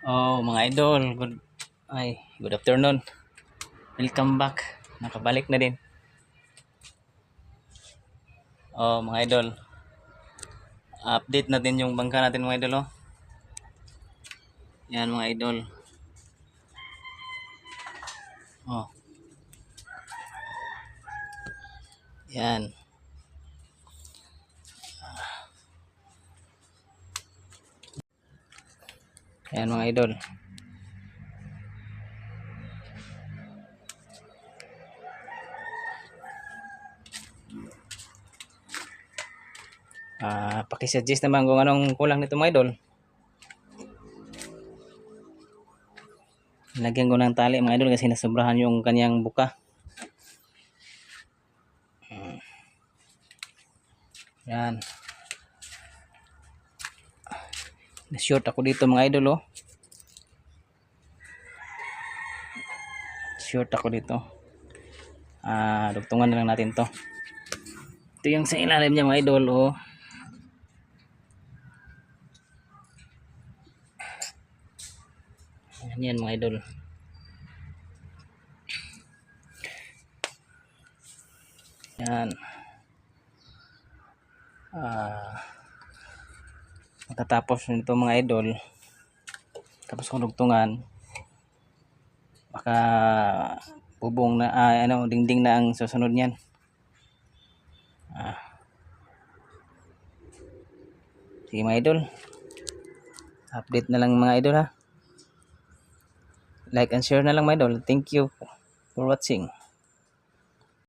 Oh, mga idol, good afternoon. Welcome back. Nakabalik na din. Oh, mga idol, update natin yung bangka natin mga idol, oh. Yan mga idol. Oh. Yan. Yan mga idol. Paki-suggest naman kung anong kulang nito mga idol. Lagyan ko ng tali mga idol kasi nasobrahan yung kanyang buka. Yan. Na-short ako dito mga idol, oh. Short ako dito. Dugtungan na lang natin to. Ito yung sa ilalim niya mga idol, oh. Yan mga idol. Yan. Matatapos nito mga idol, tapos kung dugtungan, baka bubong na dingding na ang susunod niyan. Sige mga idol, update na lang mga idol, ha. Like and share na lang mga idol. Thank you for watching.